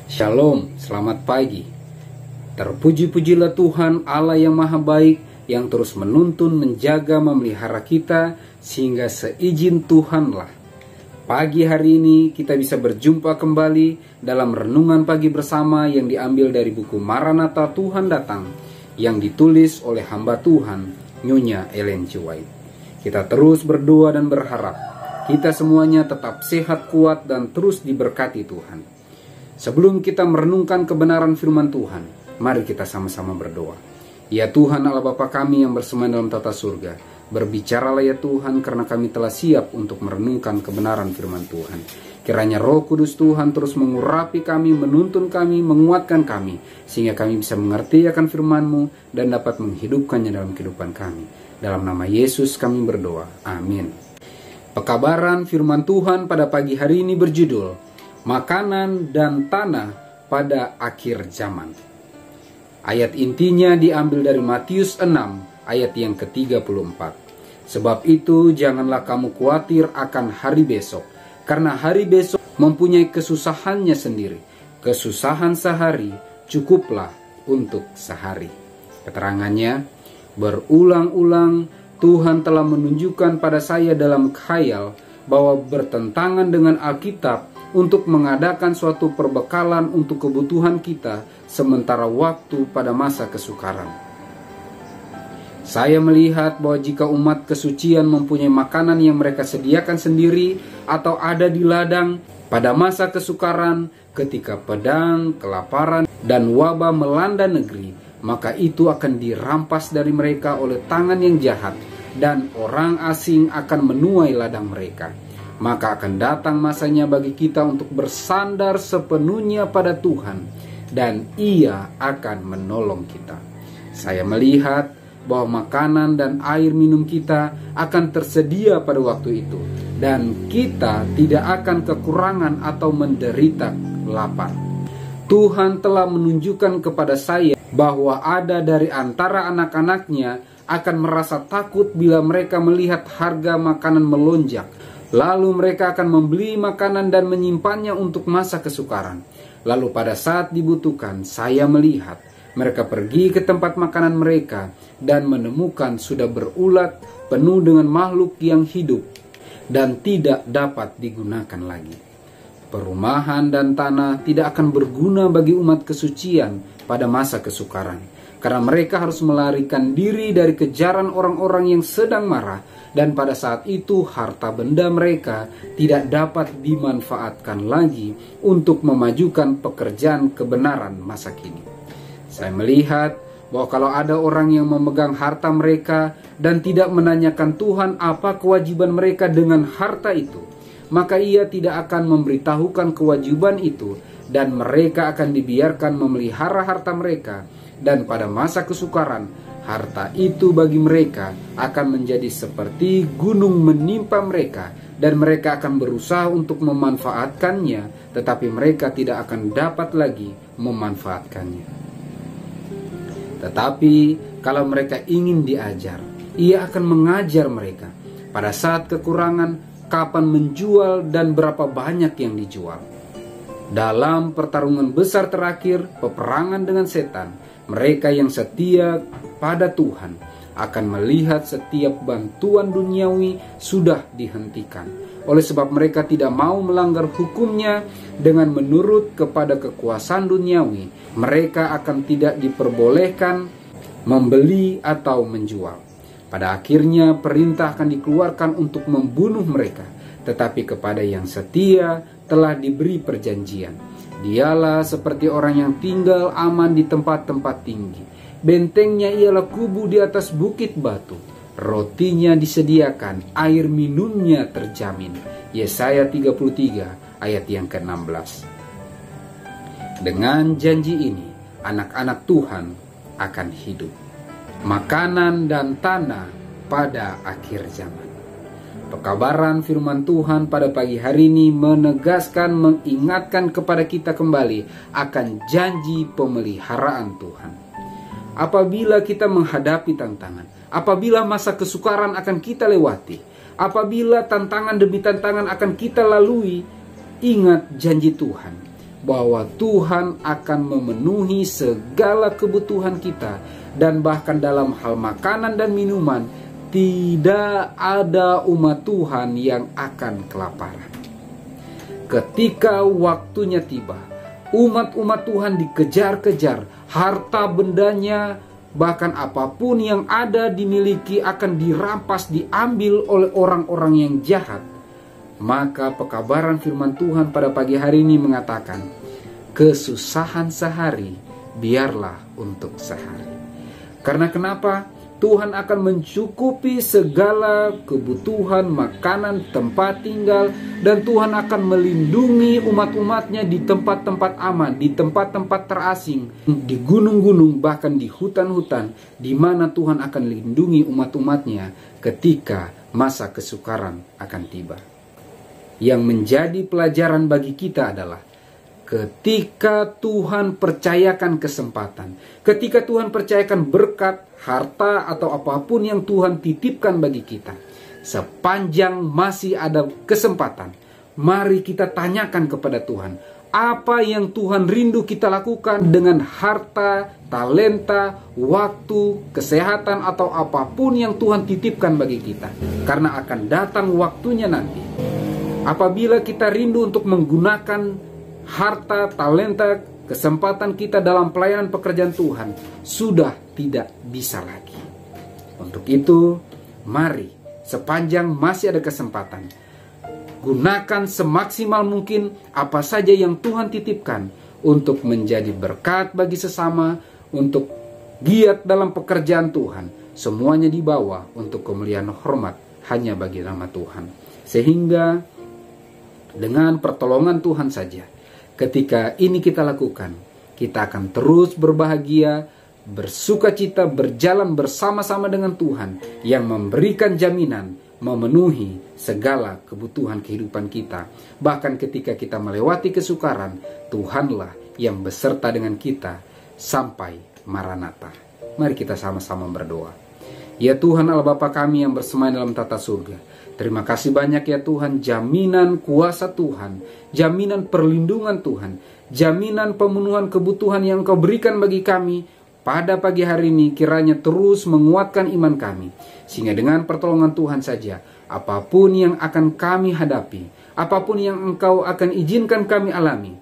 Shalom, selamat pagi. Terpuji-pujilah Tuhan Allah yang maha baik, yang terus menuntun, menjaga, memelihara kita, sehingga seizin Tuhanlah pagi hari ini kita bisa berjumpa kembali dalam renungan pagi bersama yang diambil dari buku Maranatha Tuhan Datang, yang ditulis oleh hamba Tuhan Nyonya Ellen G. White. Kita terus berdoa dan berharap kita semuanya tetap sehat, kuat, dan terus diberkati Tuhan. Sebelum kita merenungkan kebenaran firman Tuhan, mari kita sama-sama berdoa. Ya Tuhan Allah Bapa kami yang bersemayam dalam tata surga, berbicaralah ya Tuhan, karena kami telah siap untuk merenungkan kebenaran firman Tuhan. Kiranya Roh Kudus Tuhan terus mengurapi kami, menuntun kami, menguatkan kami, sehingga kami bisa mengerti akan firman-Mu dan dapat menghidupkannya dalam kehidupan kami. Dalam nama Yesus kami berdoa, amin. Pekabaran firman Tuhan pada pagi hari ini berjudul Makanan dan Tanah pada Akhir Zaman. Ayat intinya diambil dari Matius 6 ayat yang ke-34. Sebab itu janganlah kamu khawatir akan hari besok, karena hari besok mempunyai kesusahannya sendiri. Kesusahan sehari cukuplah untuk sehari. Keterangannya, berulang-ulang Tuhan telah menunjukkan pada saya dalam khayal bahwa bertentangan dengan Alkitab untuk mengadakan suatu perbekalan untuk kebutuhan kita sementara waktu pada masa kesukaran. Saya melihat bahwa jika umat kesucian mempunyai makanan yang mereka sediakan sendiri atau ada di ladang pada masa kesukaran, ketika pedang, kelaparan, dan wabah melanda negeri, maka itu akan dirampas dari mereka oleh tangan yang jahat, dan orang asing akan menuai ladang mereka. Maka akan datang masanya bagi kita untuk bersandar sepenuhnya pada Tuhan, dan Ia akan menolong kita. Saya melihat bahwa makanan dan air minum kita akan tersedia pada waktu itu, dan kita tidak akan kekurangan atau menderita lapar. Tuhan telah menunjukkan kepada saya bahwa ada dari antara anak-anaknya akan merasa takut bila mereka melihat harga makanan melonjak. Lalu mereka akan membeli makanan dan menyimpannya untuk masa kesukaran. Lalu pada saat dibutuhkan, saya melihat mereka pergi ke tempat makanan mereka dan menemukan sudah berulat, penuh dengan makhluk yang hidup dan tidak dapat digunakan lagi. Perumahan dan tanah tidak akan berguna bagi umat kesucian pada masa kesukaran, karena mereka harus melarikan diri dari kejaran orang-orang yang sedang marah, dan pada saat itu harta benda mereka tidak dapat dimanfaatkan lagi untuk memajukan pekerjaan kebenaran masa kini. Saya melihat bahwa kalau ada orang yang memegang harta mereka dan tidak menanyakan Tuhan apa kewajiban mereka dengan harta itu, maka ia tidak akan memberitahukan kewajiban itu, dan mereka akan dibiarkan memelihara harta mereka, dan pada masa kesukaran harta itu bagi mereka akan menjadi seperti gunung menimpa mereka, dan mereka akan berusaha untuk memanfaatkannya, tetapi mereka tidak akan dapat lagi memanfaatkannya. Tetapi kalau mereka ingin diajar, ia akan mengajar mereka pada saat kekurangan kapan menjual dan berapa banyak yang dijual. Dalam pertarungan besar terakhir, peperangan dengan setan, mereka yang setia pada Tuhan akan melihat setiap bantuan duniawi sudah dihentikan. Oleh sebab mereka tidak mau melanggar hukumnya dengan menurut kepada kekuasaan duniawi, mereka akan tidak diperbolehkan membeli atau menjual. Pada akhirnya perintah akan dikeluarkan untuk membunuh mereka, tetapi kepada yang setia telah diberi perjanjian. Dialah seperti orang yang tinggal aman di tempat-tempat tinggi. Bentengnya ialah kubu di atas bukit batu. Rotinya disediakan, air minumnya terjamin. Yesaya 33 ayat yang ke-16. Dengan janji ini, anak-anak Tuhan akan hidup. Makanan dan tanah pada akhir zaman. Pekabaran firman Tuhan pada pagi hari ini menegaskan, mengingatkan kepada kita kembali akan janji pemeliharaan Tuhan. Apabila kita menghadapi tantangan, apabila masa kesukaran akan kita lewati, apabila tantangan demi tantangan akan kita lalui, ingat janji Tuhan bahwa Tuhan akan memenuhi segala kebutuhan kita, dan bahkan dalam hal makanan dan minuman tidak ada umat Tuhan yang akan kelaparan. Ketika waktunya tiba, umat-umat Tuhan dikejar-kejar, harta bendanya, bahkan apapun yang ada dimiliki akan dirampas, diambil oleh orang-orang yang jahat. Maka pekabaran firman Tuhan pada pagi hari ini mengatakan, kesusahan sehari biarlah untuk sehari. Karena kenapa? Tuhan akan mencukupi segala kebutuhan makanan, tempat tinggal, dan Tuhan akan melindungi umat-umatnya di tempat-tempat aman, di tempat-tempat terasing, di gunung-gunung, bahkan di hutan-hutan, di mana Tuhan akan lindungi umat-umatnya ketika masa kesukaran akan tiba. Yang menjadi pelajaran bagi kita adalah ketika Tuhan percayakan kesempatan, ketika Tuhan percayakan berkat, harta, atau apapun yang Tuhan titipkan bagi kita, sepanjang masih ada kesempatan, mari kita tanyakan kepada Tuhan, apa yang Tuhan rindu kita lakukan dengan harta, talenta, waktu, kesehatan, atau apapun yang Tuhan titipkan bagi kita. Karena akan datang waktunya nanti, apabila kita rindu untuk menggunakan harta, talenta, kesempatan kita dalam pelayanan pekerjaan Tuhan, sudah tidak bisa lagi. Untuk itu, mari sepanjang masih ada kesempatan, gunakan semaksimal mungkin apa saja yang Tuhan titipkan untuk menjadi berkat bagi sesama, untuk giat dalam pekerjaan Tuhan. Semuanya dibawa untuk kemuliaan hormat hanya bagi nama Tuhan. Sehingga dengan pertolongan Tuhan saja, ketika ini kita lakukan, kita akan terus berbahagia, bersuka cita, berjalan bersama-sama dengan Tuhan yang memberikan jaminan memenuhi segala kebutuhan kehidupan kita. Bahkan ketika kita melewati kesukaran, Tuhanlah yang beserta dengan kita sampai Maranatha. Mari kita sama-sama berdoa. Ya Tuhan Allah Bapa kami yang bersemayam dalam tata surga, terima kasih banyak ya Tuhan, jaminan kuasa Tuhan, jaminan perlindungan Tuhan, jaminan pemenuhan kebutuhan yang Kau berikan bagi kami pada pagi hari ini. Kiranya terus menguatkan iman kami, sehingga dengan pertolongan Tuhan saja, apapun yang akan kami hadapi, apapun yang Engkau akan izinkan kami alami,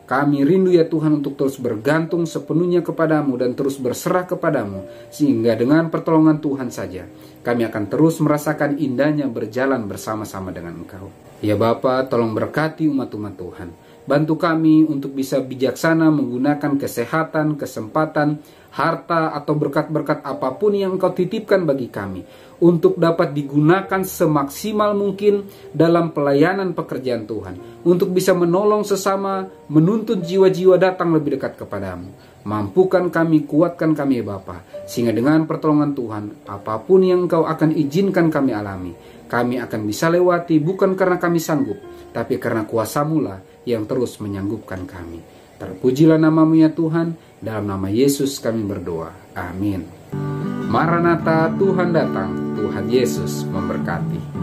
kami rindu ya Tuhan untuk terus bergantung sepenuhnya kepadamu dan terus berserah kepadamu, sehingga dengan pertolongan Tuhan saja kami akan terus merasakan indahnya berjalan bersama-sama dengan Engkau. Ya Bapa, tolong berkati umat-umat Tuhan. Bantu kami untuk bisa bijaksana menggunakan kesehatan, kesempatan, harta, atau berkat-berkat apapun yang Engkau titipkan bagi kami, untuk dapat digunakan semaksimal mungkin dalam pelayanan pekerjaan Tuhan, untuk bisa menolong sesama, menuntut jiwa-jiwa datang lebih dekat kepadamu. Mampukan kami, kuatkan kami ya Bapa, sehingga dengan pertolongan Tuhan, apapun yang Engkau akan izinkan kami alami, kami akan bisa lewati, bukan karena kami sanggup, tapi karena kuasa-Mu lah yang terus menyanggupkan kami. Terpujilah nama-Mu ya Tuhan, dalam nama Yesus kami berdoa. Amin. Maranatha, Tuhan datang, Tuhan Yesus memberkati.